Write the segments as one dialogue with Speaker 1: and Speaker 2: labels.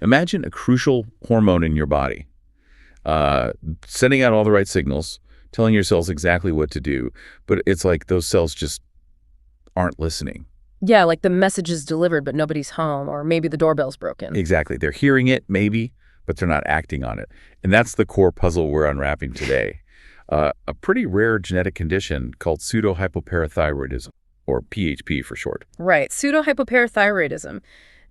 Speaker 1: Imagine a crucial hormone in your body, sending out all the right signals, telling your cells exactly what to do, but it's like those cells just aren't listening.
Speaker 2: Yeah, like the message is delivered, but nobody's home, or maybe the doorbell's broken.
Speaker 1: Exactly. They're hearing it, maybe, but they're not acting on it. And that's the core puzzle we're unwrapping today. A pretty rare genetic condition called pseudo hypoparathyroidism, or PHP for short.
Speaker 2: Right, pseudo hypoparathyroidism.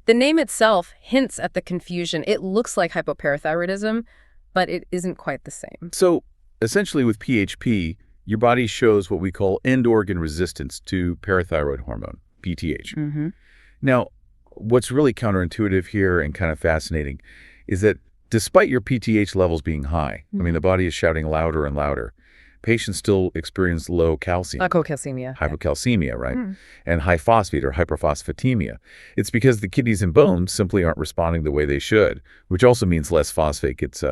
Speaker 2: The name itself hints at the confusion. It looks like hypoparathyroidism, but it isn't quite the same.
Speaker 1: So essentially with PHP, your body shows what we call end organ resistance to parathyroid hormone, PTH.
Speaker 2: Mm-hmm.
Speaker 1: Now, what's really counterintuitive here and kind of fascinating is that despite your PTH levels being high, I mean, the body is shouting louder and louder, patients still experience low calcium. Hypocalcemia, right? And high phosphate or hyperphosphatemia. It's because the kidneys and bones simply aren't responding the way they should, which also means less phosphate gets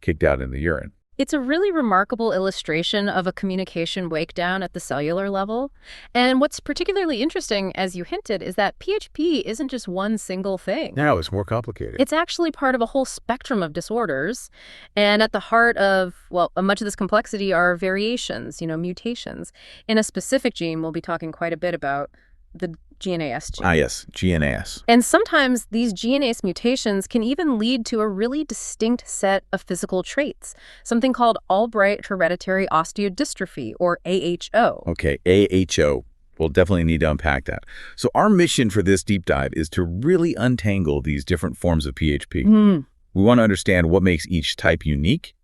Speaker 1: kicked out in the urine.
Speaker 2: It's a really remarkable illustration of a communication breakdown at the cellular level. And what's particularly interesting, as you hinted, is that PHP isn't just one single thing.
Speaker 1: No, it's more complicated.
Speaker 2: It's actually part of a whole spectrum of disorders. And at the heart of, well, much of this complexity are variations, mutations. In a specific gene, we'll be talking quite a bit about the GNAS gene.
Speaker 1: Ah, yes, GNAS.
Speaker 2: And sometimes these GNAS mutations can even lead to a really distinct set of physical traits, something called Albright hereditary osteodystrophy, or AHO.
Speaker 1: Okay, AHO. We'll definitely need to unpack that. So our mission for this deep dive is to really untangle these different forms of PHP. We want to understand what makes each type unique,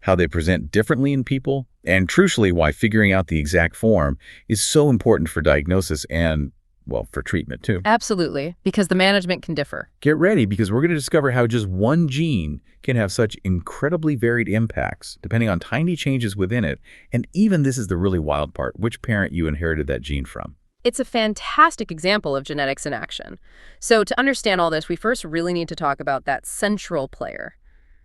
Speaker 1: how they present differently in people, and crucially, why figuring out the exact form is so important for diagnosis and, well, for treatment too.
Speaker 2: Absolutely, because the management can differ.
Speaker 1: Get ready, because we're going to discover how just one gene can have such incredibly varied impacts, depending on tiny changes within it. And even this is the really wild part, which parent you inherited that gene from.
Speaker 2: It's a fantastic example of genetics in action. So to understand all this, we first really need to talk about that central player,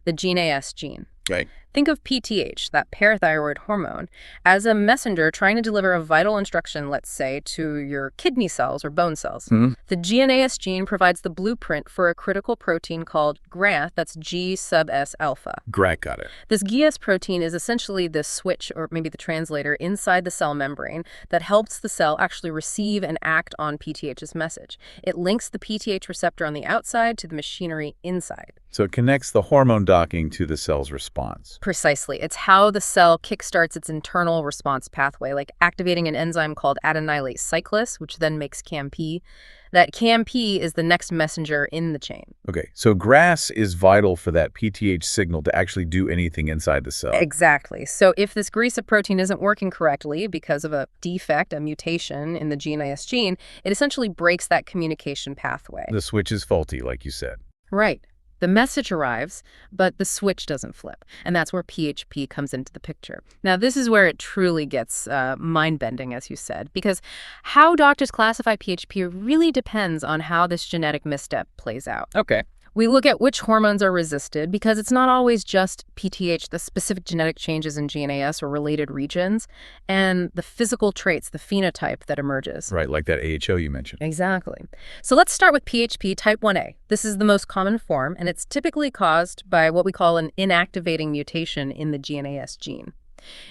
Speaker 2: the GNAS gene.
Speaker 1: Right.
Speaker 2: Think of PTH, that parathyroid hormone, as a messenger trying to deliver a vital instruction, let's say, to your kidney cells or bone cells. The GNAS gene provides the blueprint for a critical protein called GRAS, that's G sub S alpha.
Speaker 1: GRAS, got it.
Speaker 2: This GS protein is essentially the switch, or maybe the translator, inside the cell membrane that helps the cell actually receive and act on PTH's message. It links the PTH receptor on the outside to the machinery inside.
Speaker 1: So it connects the hormone docking to the cell's response.
Speaker 2: Precisely. It's how the cell kickstarts its internal response pathway, like activating an enzyme called adenylate cyclase, which then makes CAMP. That CAMP is the next messenger in the chain.
Speaker 1: Okay, so GRAS is vital for that PTH signal to actually do anything inside the cell.
Speaker 2: Exactly. So if this GRAS protein isn't working correctly because of a defect, a mutation in the GNAS gene, it essentially breaks that communication pathway.
Speaker 1: The switch is faulty, like you said.
Speaker 2: Right. The message arrives, but the switch doesn't flip. And that's where PHP comes into the picture. Now, this is where it truly gets mind-bending, as you said, because how doctors classify PHP really depends on how this genetic misstep plays out.
Speaker 1: Okay.
Speaker 2: We look at which hormones are resisted because it's not always just PTH, the specific genetic changes in GNAS or related regions, and the physical traits, the phenotype that emerges.
Speaker 1: Right, like that AHO you mentioned.
Speaker 2: Exactly. So let's start with PHP type 1A. This is the most common form, and it's typically caused by what we call an inactivating mutation in the GNAS gene.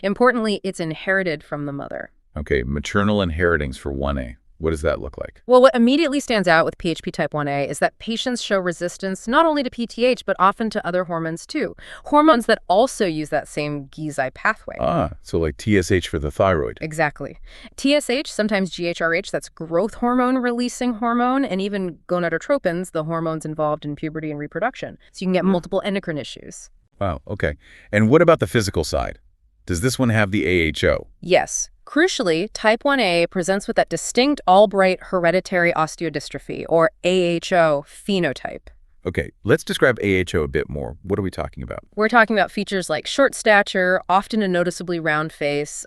Speaker 2: Importantly, it's inherited from the mother.
Speaker 1: Okay, maternal inheritance for 1A. What does that look like?
Speaker 2: Well, what immediately stands out with PHP type 1A is that patients show resistance not only to PTH, but often to other hormones too. Hormones that also use that same GISI pathway.
Speaker 1: Ah, so like TSH for the thyroid.
Speaker 2: Exactly. TSH, sometimes GHRH, that's growth hormone releasing hormone, and even gonadotropins, the hormones involved in puberty and reproduction. So you can get multiple endocrine issues.
Speaker 1: Wow, okay. And what about the physical side? Does this one have the AHO?
Speaker 2: Yes. Crucially, type 1A presents with that distinct Albright hereditary osteodystrophy, or AHO, phenotype.
Speaker 1: Okay, let's describe AHO a bit more. What are we talking about?
Speaker 2: We're talking about features like short stature, often a noticeably round face,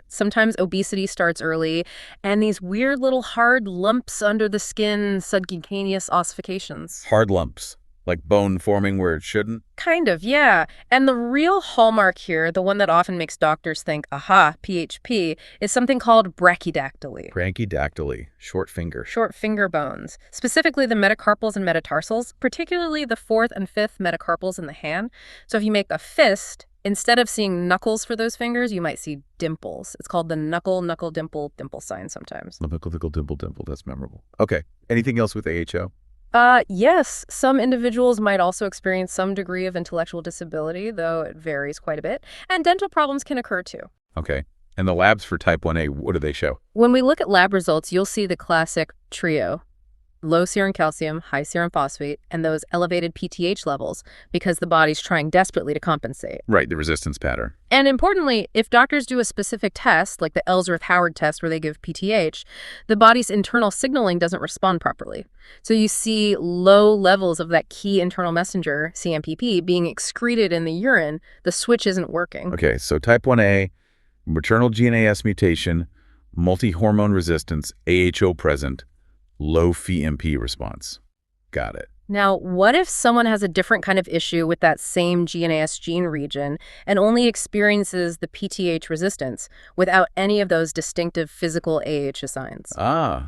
Speaker 2: sometimes obesity starts early, and these weird little hard lumps under the skin, subcutaneous ossifications.
Speaker 1: Hard lumps, like bone forming where it shouldn't?
Speaker 2: Kind of, yeah. And the real hallmark here, the one that often makes doctors think, aha, PHP, is something called brachydactyly.
Speaker 1: Brachydactyly, short finger.
Speaker 2: Short finger bones, specifically the metacarpals and metatarsals, particularly the fourth and fifth metacarpals in the hand. So if you make a fist, instead of seeing knuckles for those fingers, you might see dimples. It's called the knuckle-dimple sign sometimes.
Speaker 1: Dimple. That's memorable. Okay. Anything else with AHO?
Speaker 2: Yes, some individuals might also experience some degree of intellectual disability, though it varies quite a bit. And dental problems can occur too.
Speaker 1: Okay. And the labs for type 1A, what do they show?
Speaker 2: When we look at lab results, you'll see the classic trio: low serum calcium, high serum phosphate, and those elevated PTH levels because the body's trying desperately to compensate.
Speaker 1: Right, the resistance pattern.
Speaker 2: And importantly, if doctors do a specific test, like the Ellsworth-Howard test where they give PTH, the body's internal signaling doesn't respond properly. So you see low levels of that key internal messenger, CMPP, being excreted in the urine. The switch isn't working.
Speaker 1: Okay, so type 1A, maternal GNAS mutation, multi-hormone resistance, AHO present, low Phe-MP response. Got it.
Speaker 2: Now, what if someone has a different kind of issue with that same GNAS gene region and only experiences the PTH resistance without any of those distinctive physical AHO signs?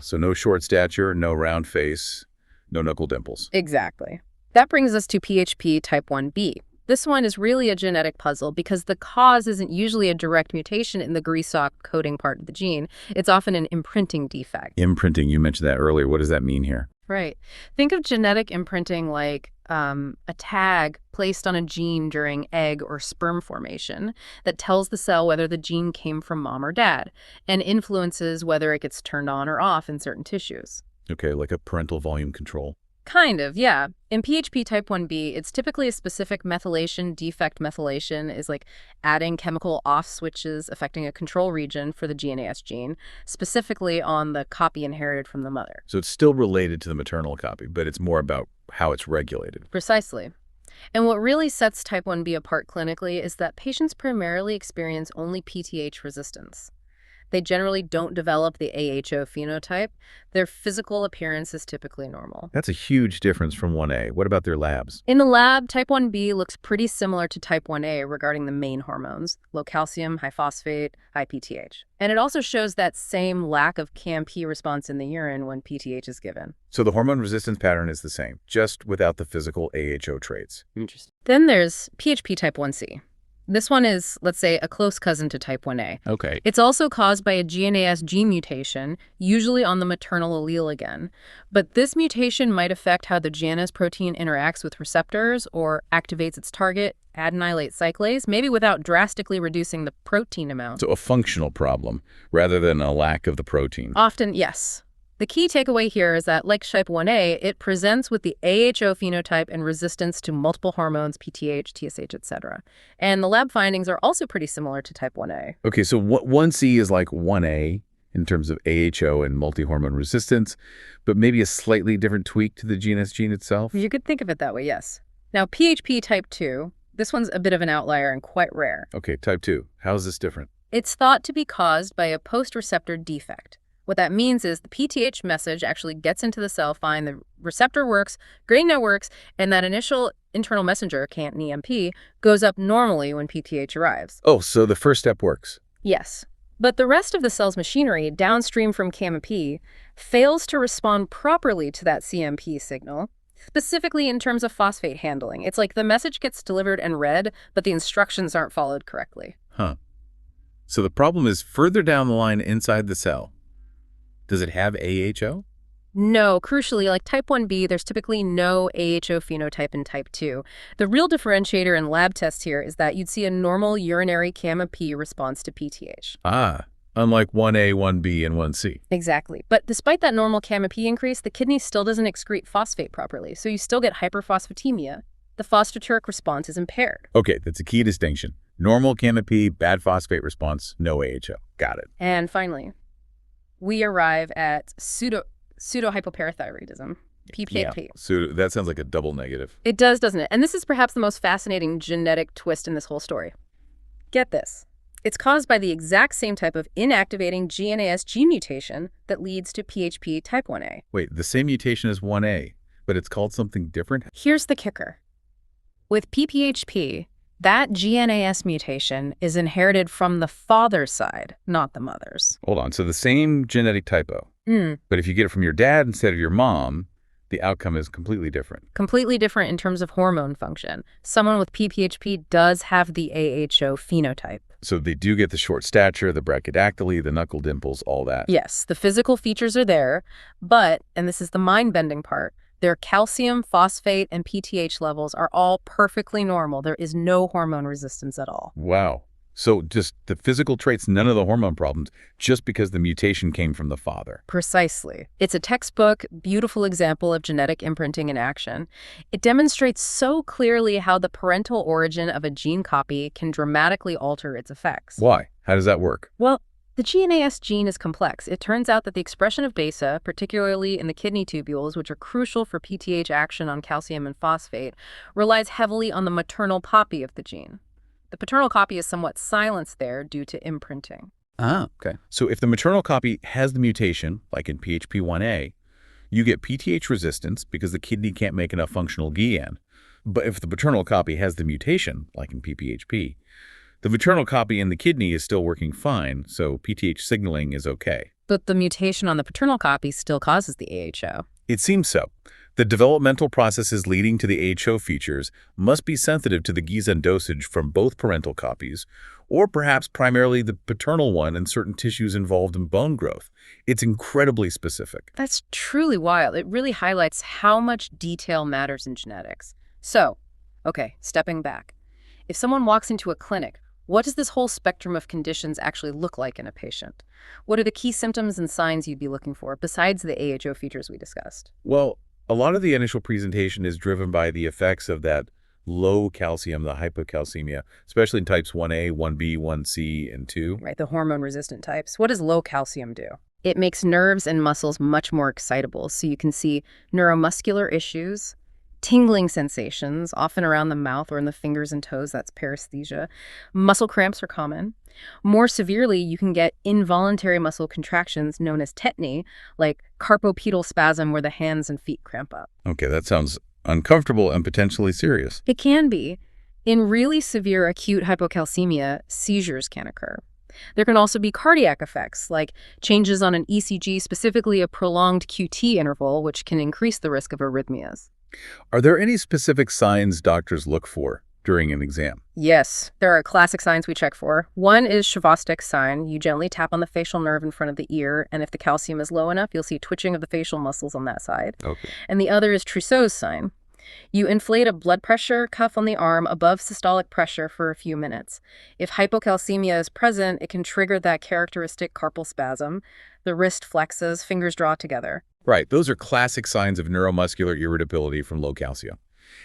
Speaker 1: So no short stature, no round face, no knuckle dimples.
Speaker 2: Exactly. That brings us to PHP type 1b. This one is really a genetic puzzle because the cause isn't usually a direct mutation in the GRISOC coding part of the gene. It's often an imprinting defect.
Speaker 1: Imprinting, you mentioned that earlier. What does that mean here?
Speaker 2: Right. Think of genetic imprinting like a tag placed on a gene during egg or sperm formation that tells the cell whether the gene came from mom or dad and influences whether it gets turned on or off in certain tissues.
Speaker 1: Okay, like a parental volume control.
Speaker 2: Kind of, yeah. In PHP type 1b, it's typically a specific methylation. Defect methylation is like adding chemical off switches affecting a control region for the GNAS gene, specifically on the copy inherited from the mother.
Speaker 1: So it's still related to the maternal copy, but it's more about how it's regulated.
Speaker 2: Precisely. And what really sets type 1b apart clinically is that patients primarily experience only PTH resistance. They generally don't develop the AHO phenotype. Their physical appearance is typically normal.
Speaker 1: That's a huge difference from 1A. What about their labs?
Speaker 2: In the lab, type 1b looks pretty similar to type 1a regarding the main hormones: low calcium, high phosphate, high PTH. And it also shows that same lack of CAMP response in the urine when PTH is given.
Speaker 1: So the hormone resistance pattern is the same, just without the physical AHO traits.
Speaker 2: Interesting. Then there's PHP type 1c. This one is, let's say, a close cousin to type 1a.
Speaker 1: Okay.
Speaker 2: It's also caused by a GNAS gene mutation, usually on the maternal allele again. But this mutation might affect how the GNAS protein interacts with receptors or activates its target, adenylate cyclase, maybe without drastically reducing the protein amount.
Speaker 1: So a functional problem rather than a lack of the protein.
Speaker 2: Often, yes. The key takeaway here is that, like type 1a, it presents with the AHO phenotype and resistance to multiple hormones, PTH, TSH, etc. And the lab findings are also pretty similar to type 1a.
Speaker 1: Okay, so 1C is like 1A in terms of AHO and multi-hormone resistance, but maybe a slightly different tweak to the GNS gene itself?
Speaker 2: You could think of it that way, yes. Now, PHP type 2, this one's a bit of an outlier and quite rare.
Speaker 1: Okay, type 2. How is this different?
Speaker 2: It's thought to be caused by a post-receptor defect. What that means is the PTH message actually gets into the cell fine, the receptor works, GRISOC works, and that initial internal messenger, CAMP, goes up normally when PTH arrives.
Speaker 1: Oh, so the first step works.
Speaker 2: Yes. But the rest of the cell's machinery, downstream from CAMP, fails to respond properly to that CMP signal, specifically in terms of phosphate handling. It's like the message gets delivered and read, but the instructions aren't followed correctly.
Speaker 1: Huh. So the problem is further down the line inside the cell. Does it have AHO?
Speaker 2: No, crucially, like type 1b, there's typically no AHO phenotype in type 2. The real differentiator in lab tests here is that you'd see a normal urinary CAMP response to PTH.
Speaker 1: Unlike 1A, 1B, and 1C.
Speaker 2: Exactly. But despite that normal CAMP increase, the kidney still doesn't excrete phosphate properly, so you still get hyperphosphatemia. The phosphaturic response is impaired.
Speaker 1: Okay, that's a key distinction. Normal CAMP, bad phosphate response, no AHO. Got it.
Speaker 2: And finally, we arrive at pseudo hypoparathyroidism, PPP.
Speaker 1: So that sounds like a double negative.
Speaker 2: It does, doesn't it? And this is perhaps the most fascinating genetic twist in this whole story. Get this. It's caused by the exact same type of inactivating GNAS gene mutation that leads to PHP type 1a.
Speaker 1: Wait, the same mutation as 1A, but it's called something different?
Speaker 2: Here's the kicker. With PPHP, that GNAS mutation is inherited from the father's side, not the mother's.
Speaker 1: Hold on. So the same genetic typo, but if you get it from your dad instead of your mom, the outcome is completely different.
Speaker 2: Completely different in terms of hormone function. Someone with PPHP does have the AHO phenotype.
Speaker 1: So they do get the short stature, the brachydactyly, the knuckle dimples, all that.
Speaker 2: Yes, the physical features are there, but, and this is the mind-bending part, their calcium, phosphate, and PTH levels are all perfectly normal. There is no hormone resistance at all.
Speaker 1: Wow. So just the physical traits, none of the hormone problems, just because the mutation came from the father.
Speaker 2: Precisely. It's a textbook, beautiful example of genetic imprinting in action. It demonstrates so clearly how the parental origin of a gene copy can dramatically alter its effects.
Speaker 1: Why? How does that work?
Speaker 2: Well, the GNAS gene is complex. It turns out that the expression of beta, particularly in the kidney tubules, which are crucial for PTH action on calcium and phosphate, relies heavily on the maternal copy of the gene. The paternal copy is somewhat silenced there due to imprinting.
Speaker 1: Ah, okay. So if the maternal copy has the mutation, like in PHP1A, you get PTH resistance because the kidney can't make enough functional GN. But if the paternal copy has the mutation, like in PPHP, the maternal copy in the kidney is still working fine, so PTH signaling is okay.
Speaker 2: But the mutation on the paternal copy still causes the AHO.
Speaker 1: It seems so. The developmental processes leading to the AHO features must be sensitive to the GISN dosage from both parental copies, or perhaps primarily the paternal one in certain tissues involved in bone growth. It's incredibly specific.
Speaker 2: That's truly wild. It really highlights how much detail matters in genetics. So, okay, stepping back. If someone walks into a clinic, what does this whole spectrum of conditions actually look like in a patient? What are the key symptoms and signs you'd be looking for besides the AHO features we discussed?
Speaker 1: Well, a lot of the initial presentation is driven by the effects of that low calcium, the hypocalcemia, especially in types 1A, 1B, 1C, and 2.
Speaker 2: Right, the hormone-resistant types. What does low calcium do? It makes nerves and muscles much more excitable, so you can see neuromuscular issues, tingling sensations, often around the mouth or in the fingers and toes, that's paresthesia. Muscle cramps are common. More severely, you can get involuntary muscle contractions known as tetany, like carpopedal spasm where the hands and feet cramp up.
Speaker 1: Okay, that sounds uncomfortable and potentially serious.
Speaker 2: It can be. In really severe acute hypocalcemia, seizures can occur. There can also be cardiac effects, like changes on an ECG, specifically a prolonged QT interval, which can increase the risk of arrhythmias.
Speaker 1: Are there any specific signs doctors look for during an exam?
Speaker 2: Yes, there are classic signs we check for. One is Chvostek's sign. You gently tap on the facial nerve in front of the ear, and if the calcium is low enough, you'll see twitching of the facial muscles on that side.
Speaker 1: Okay.
Speaker 2: And the other is Trousseau's sign. You inflate a blood pressure cuff on the arm above systolic pressure for a few minutes. If hypocalcemia is present, it can trigger that characteristic carpal spasm. The wrist flexes, fingers draw together.
Speaker 1: Right. Those are classic signs of neuromuscular irritability from low calcium.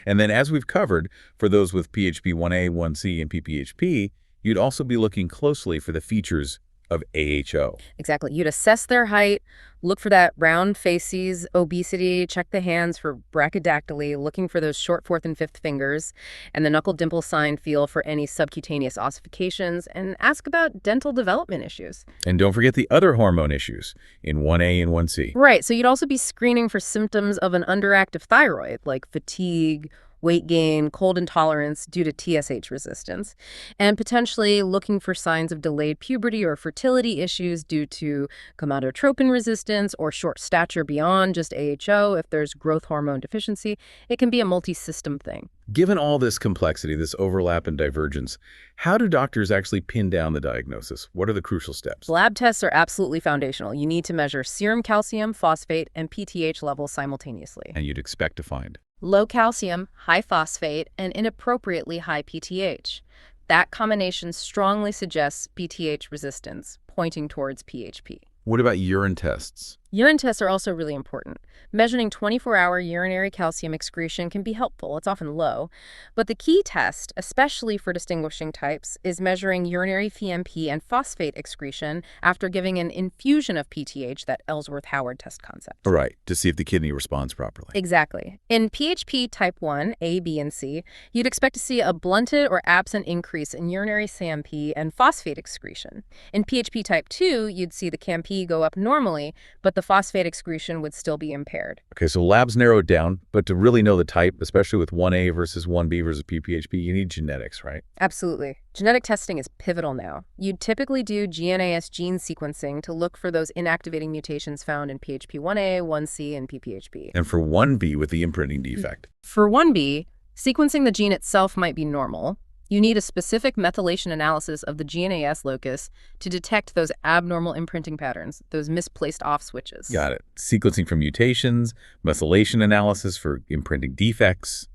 Speaker 1: And then as we've covered, for those with PHP1A, 1C, and PPHP, you'd also be looking closely for the features of AHO.
Speaker 2: Exactly. You'd assess their height, look for that round facies, obesity, check the hands for brachydactyly, looking for those short fourth and fifth fingers, and the knuckle dimple sign feel for any subcutaneous ossifications, and ask about dental development issues.
Speaker 1: And don't forget the other hormone issues in 1A and 1C.
Speaker 2: Right. So you'd also be screening for symptoms of an underactive thyroid, like fatigue, weight gain, cold intolerance due to TSH resistance, and potentially looking for signs of delayed puberty or fertility issues due to gonadotropin resistance or short stature beyond just AHO. If there's growth hormone deficiency, it can be a multi-system thing.
Speaker 1: Given all this complexity, this overlap and divergence, how do doctors actually pin down the diagnosis? What are the crucial steps?
Speaker 2: Lab tests are absolutely foundational. You need to measure serum calcium, phosphate, and PTH levels simultaneously.
Speaker 1: And you'd expect to find
Speaker 2: Low calcium, high phosphate, and inappropriately high PTH. That combination strongly suggests PTH resistance, pointing towards PHP.
Speaker 1: What about urine tests?
Speaker 2: Urine tests are also really important. Measuring 24-hour urinary calcium excretion can be helpful. It's often low. But the key test, especially for distinguishing types, is measuring urinary PMP and phosphate excretion after giving an infusion of PTH, that Ellsworth-Howard test concept.
Speaker 1: Right, to see if the kidney responds properly.
Speaker 2: Exactly. In PHP type 1, A, B, and C, you'd expect to see a blunted or absent increase in urinary CMP and phosphate excretion. In PHP type 2, you'd see the CAMP go up normally, but the the phosphate excretion would still be impaired.
Speaker 1: Okay, so labs narrow it down, but to really know the type, especially with 1A versus 1B versus PPHP, you need genetics, right?
Speaker 2: Absolutely. Genetic testing is pivotal now. You'd typically do GNAS gene sequencing to look for those inactivating mutations found in PHP1A, 1C, and PPHP.
Speaker 1: And for 1B with the imprinting defect.
Speaker 2: For 1B, sequencing the gene itself might be normal. You need a specific methylation analysis of the GNAS locus to detect those abnormal imprinting patterns, those misplaced off switches.
Speaker 1: Got it. Sequencing for mutations, methylation analysis for imprinting defects.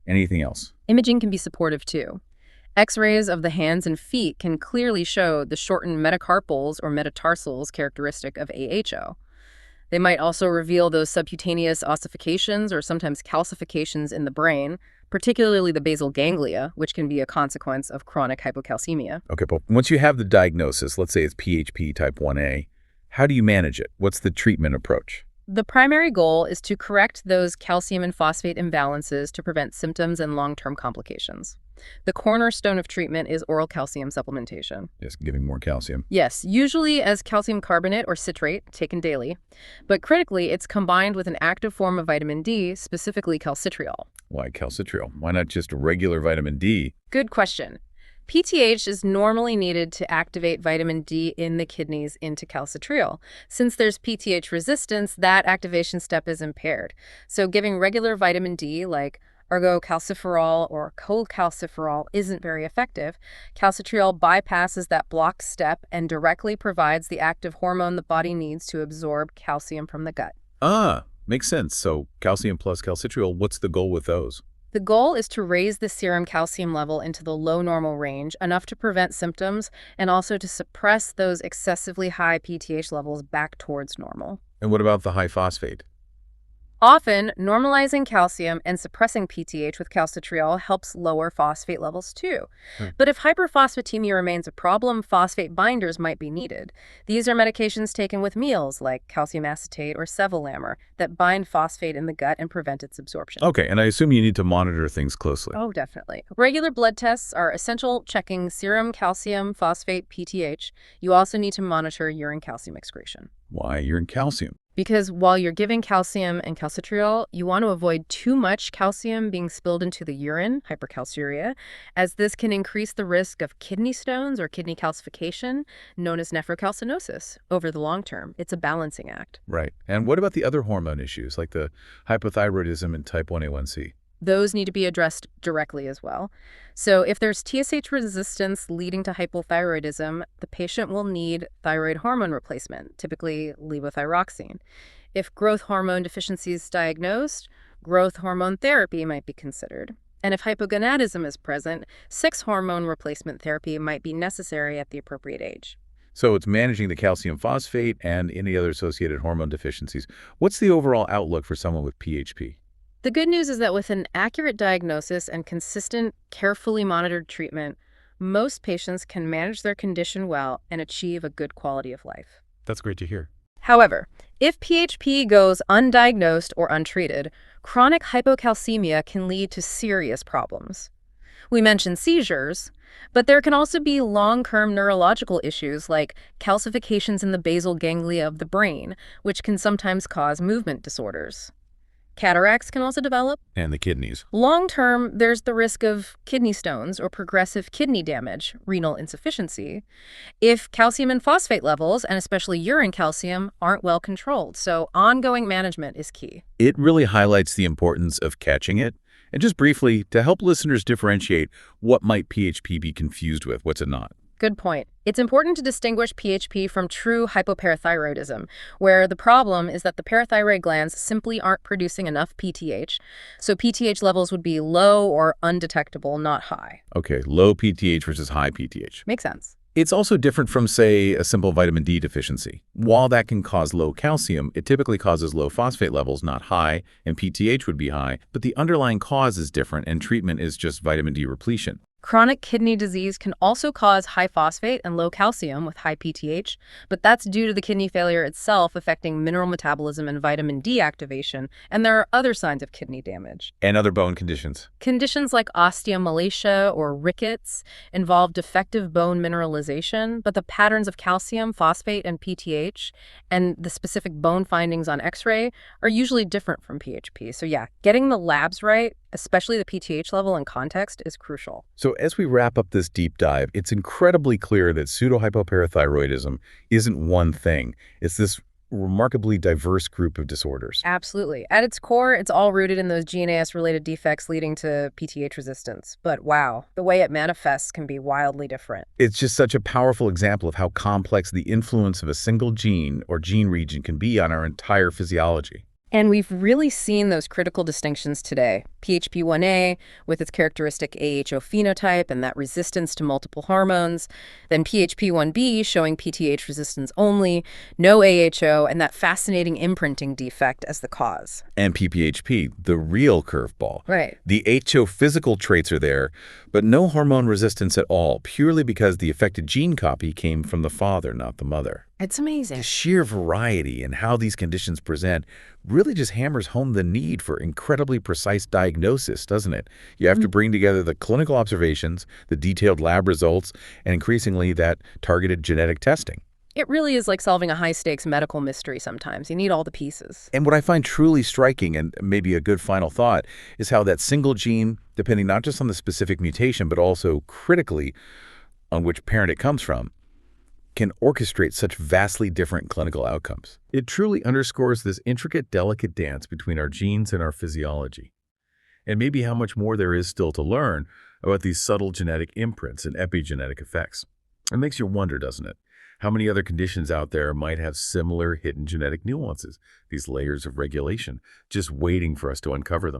Speaker 1: Anything else?
Speaker 2: Imaging can be supportive too. X-rays of the hands and feet can clearly show the shortened metacarpals or metatarsals characteristic of AHO. They might also reveal those subcutaneous ossifications or sometimes calcifications in the brain, particularly the basal ganglia, which can be a consequence of chronic hypocalcemia.
Speaker 1: Okay, but once you have the diagnosis, let's say it's PHP type 1A, how do you manage it? What's the treatment approach?
Speaker 2: The primary goal is to correct those calcium and phosphate imbalances to prevent symptoms and long-term complications. The cornerstone of treatment is oral calcium supplementation.
Speaker 1: Just giving more calcium.
Speaker 2: Yes, usually as calcium carbonate or citrate, taken daily. But critically, it's combined with an active form of vitamin D, specifically calcitriol.
Speaker 1: Why calcitriol? Why not just regular vitamin D?
Speaker 2: Good question. PTH is normally needed to activate vitamin D in the kidneys into calcitriol. Since there's PTH resistance, that activation step is impaired. So giving regular vitamin D, like ergocalciferol or cholecalciferol, isn't very effective. Calcitriol bypasses that blocked step and directly provides the active hormone the body needs to absorb calcium from the gut.
Speaker 1: Ah, makes sense. So calcium plus calcitriol, what's the goal with those?
Speaker 2: The goal is to raise the serum calcium level into the low normal range, enough to prevent symptoms and also to suppress those excessively high PTH levels back towards normal.
Speaker 1: And what about the high phosphate?
Speaker 2: Often, normalizing calcium and suppressing PTH with calcitriol helps lower phosphate levels too. But if hyperphosphatemia remains a problem, phosphate binders might be needed. These are medications taken with meals, like calcium acetate or sevelamer, that bind phosphate in the gut and prevent its absorption.
Speaker 1: Okay, and I assume you need to monitor things closely.
Speaker 2: Oh, definitely. Regular blood tests are essential, checking serum calcium, phosphate, PTH. You also need to monitor urine calcium excretion.
Speaker 1: Why urine calcium?
Speaker 2: Because while you're giving calcium and calcitriol, you want to avoid too much calcium being spilled into the urine, hypercalciuria, as this can increase the risk of kidney stones or kidney calcification, known as nephrocalcinosis, over the long term. It's a balancing act.
Speaker 1: Right. And what about the other hormone issues, like the hypothyroidism and type 1A1C?
Speaker 2: Those need to be addressed directly as well. So if there's TSH resistance leading to hypothyroidism, the patient will need thyroid hormone replacement, typically levothyroxine. If growth hormone deficiency is diagnosed, growth hormone therapy might be considered. And if hypogonadism is present, sex hormone replacement therapy might be necessary at the appropriate age.
Speaker 1: So it's managing the calcium phosphate and any other associated hormone deficiencies. What's the overall outlook for someone with PHP?
Speaker 2: The good news is that with an accurate diagnosis and consistent, carefully monitored treatment, most patients can manage their condition well and achieve a good quality of life.
Speaker 1: That's great to hear.
Speaker 2: However, if PHP goes undiagnosed or untreated, chronic hypocalcemia can lead to serious problems. We mentioned seizures, but there can also be long-term neurological issues like calcifications in the basal ganglia of the brain, which can sometimes cause movement disorders. Cataracts can also develop.
Speaker 1: And the kidneys.
Speaker 2: Long-term, there's the risk of kidney stones or progressive kidney damage, renal insufficiency, if calcium and phosphate levels, and especially urine calcium, aren't well controlled. So ongoing management is key.
Speaker 1: It really highlights the importance of catching it. And just briefly, to help listeners differentiate, what might PHP be confused with? What's it not?
Speaker 2: Good point. It's important to distinguish PHP from true hypoparathyroidism, where the problem is that the parathyroid glands simply aren't producing enough PTH, so PTH levels would be low or undetectable, not high.
Speaker 1: Okay, low PTH versus high PTH.
Speaker 2: Makes sense.
Speaker 1: It's also different from, say, a simple vitamin D deficiency. While that can cause low calcium, it typically causes low phosphate levels, not high, and PTH would be high, but the underlying cause is different and treatment is just vitamin D repletion.
Speaker 2: Chronic kidney disease can also cause high phosphate and low calcium with high PTH, but that's due to the kidney failure itself affecting mineral metabolism and vitamin D activation, and there are other signs of kidney damage.
Speaker 1: And other bone conditions.
Speaker 2: Conditions like osteomalacia or rickets involve defective bone mineralization, but the patterns of calcium, phosphate, and PTH, and the specific bone findings on X-ray are usually different from PHP. So yeah, getting the labs right, especially the PTH level and context, is crucial.
Speaker 1: So as we wrap up this deep dive, it's incredibly clear that pseudo-hypoparathyroidism isn't one thing. It's this remarkably diverse group of disorders.
Speaker 2: Absolutely. At its core, it's all rooted in those GNAS-related defects leading to PTH resistance. But wow, the way it manifests can be wildly different.
Speaker 1: It's just such a powerful example of how complex the influence of a single gene or gene region can be on our entire physiology.
Speaker 2: And we've really seen those critical distinctions today. PHP1A with its characteristic AHO phenotype and that resistance to multiple hormones. Then PHP1B showing PTH resistance only, no AHO, and that fascinating imprinting defect as the cause.
Speaker 1: And PPHP, the real curveball.
Speaker 2: Right.
Speaker 1: The HO physical traits are there, but no hormone resistance at all, purely because the affected gene copy came from the father, not the mother.
Speaker 2: It's amazing.
Speaker 1: The sheer variety in how these conditions present really just hammers home the need for incredibly precise diagnosis, doesn't it? You have to bring together the clinical observations, the detailed lab results, and increasingly that targeted genetic testing.
Speaker 2: It really is like solving a high-stakes medical mystery sometimes. You need all the pieces.
Speaker 1: And what I find truly striking, and maybe a good final thought, is how that single gene, depending not just on the specific mutation, but also critically on which parent it comes from, can orchestrate such vastly different clinical outcomes. It truly underscores this intricate, delicate dance between our genes and our physiology, and maybe how much more there is still to learn about these subtle genetic imprints and epigenetic effects. It makes you wonder, doesn't it? How many other conditions out there might have similar hidden genetic nuances, these layers of regulation, just waiting for us to uncover them?